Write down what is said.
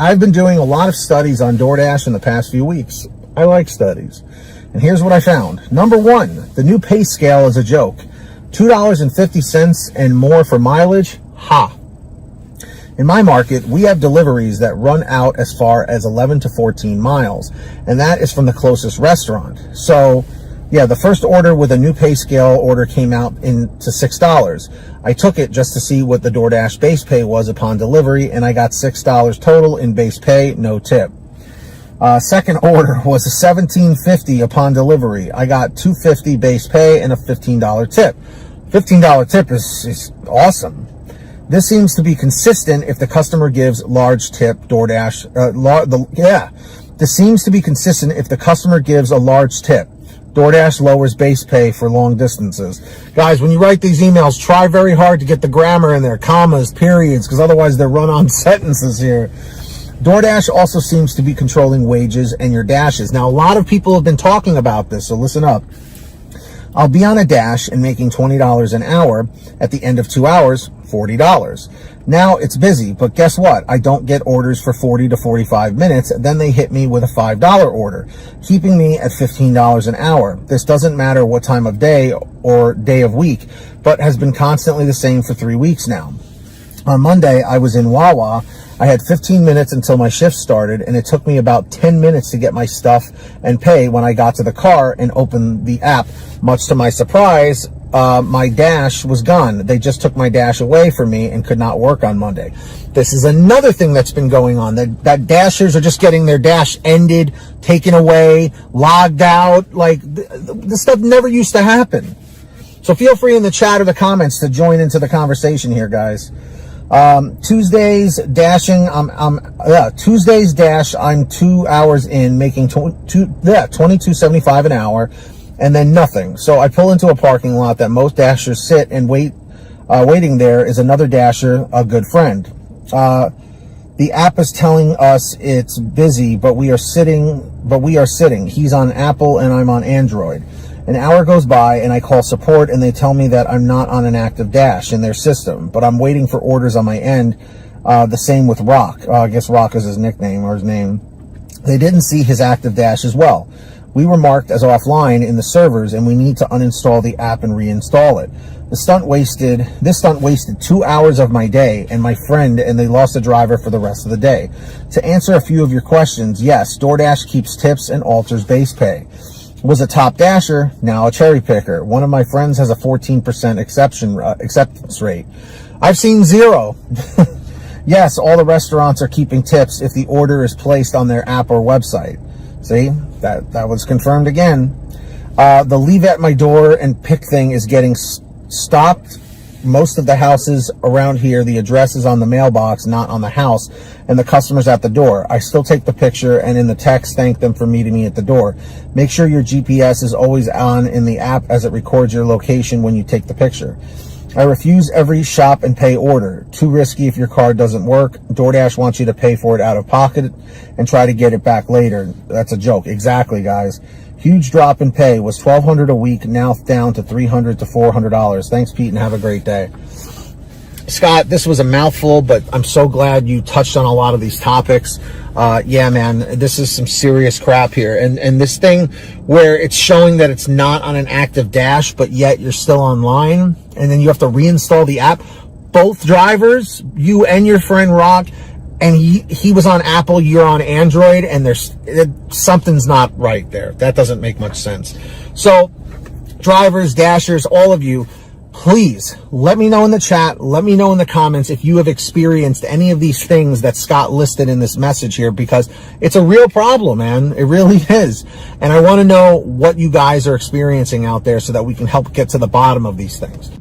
I've been doing a lot of studies on DoorDash in the past few weeks. I like studies. And here's what I found. Number one, the new pay scale is a joke. $2.50 and more for mileage? Ha. In my market, we have deliveries that run out as far as 11 to 14 miles, and that is from the closest restaurant. So, yeah, the first order with a new pay scale order came out to $6. I took it just to see what the DoorDash base pay was upon delivery, and I got $6 total in base pay, no tip. Second order was a $17.50 upon delivery. I got $2.50 base pay and a $15 tip. $15 tip is awesome. This seems to be consistent if the customer gives large tip. DoorDash, this seems to be consistent if the customer gives a large tip. DoorDash lowers base pay for long distances. Guys, when you write these emails, try very hard to get the grammar in there, commas, periods, because otherwise they're run-on sentences here. DoorDash also seems to be controlling wages and your dashes. Now, a lot of people have been talking about this, so listen up. I'll be on a dash and making $20 an hour. At the end of 2 hours, $40. Now it's busy, but guess what? I don't get orders for 40 to 45 minutes. Then they hit me with a $5 order, keeping me at $15 an hour. This doesn't matter what time of day or day of week, but has been constantly the same for 3 weeks now. On Monday, I was in Wawa. I had 15 minutes until my shift started, and it took me about 10 minutes to get my stuff and pay when I got to the car and opened the app. Much to my surprise, my dash was gone. They just took my dash away from me and could not work on Monday. This is another thing that's been going on, that dashers are just getting their dash ended, taken away, logged out. Like, this stuff never used to happen. So feel free in the chat or the comments to join into the conversation here, guys. Tuesdays dashing, Tuesdays dash, I'm 2 hours in, making $22.75 an hour, and then nothing. So I pull into a parking lot that most dashers sit and wait. Waiting there is another dasher, a good friend. The app is telling us it's busy, but we are sitting. He's on Apple and I'm on Android. An hour goes by and I call support and they tell me that I'm not on an active dash in their system, but I'm waiting for orders on my end. The same with Rock. I guess Rock is his nickname or his name. They didn't see his active dash as well. We were marked as offline in the servers and we need to uninstall the app and reinstall it. This stunt wasted 2 hours of my day and my friend, and they lost a driver for the rest of the day. To answer a few of your questions, yes, DoorDash keeps tips and alters base pay. Was a top dasher, now a cherry picker. One of my friends has a 14% acceptance rate. I've seen 0. Yes, all the restaurants are keeping tips if the order is placed on their app or website. See, that was confirmed again. The leave at my door and pick thing is getting stopped. Most of the houses around here, the address is on the mailbox, not on the house, and the customer's at the door. I still take the picture and in the text thank them for meeting me at the door. Make sure your GPS is always on in the app as it records your location when you take the picture. I refuse every shop and pay order. Too risky if your card doesn't work. DoorDash wants you to pay for it out of pocket and try to get it back later. That's a joke. Exactly, guys. Huge drop in pay. Was $1,200 a week, now down to $300 to $400. Thanks, Pete, and have a great day. Scott, this was a mouthful, but I'm so glad you touched on a lot of these topics. Yeah, man, this is some serious crap here. And this thing where it's showing that it's not on an active dash, but yet you're still online, and then you have to reinstall the app. Both drivers, you and your friend Rock, and he was on Apple, you're on Android, and something's not right there. That doesn't make much sense. So, drivers, dashers, all of you, please let me know in the chat, let me know in the comments if you have experienced any of these things that Scott listed in this message here, because it's a real problem, man. It really is. And I want to know what you guys are experiencing out there so that we can help get to the bottom of these things.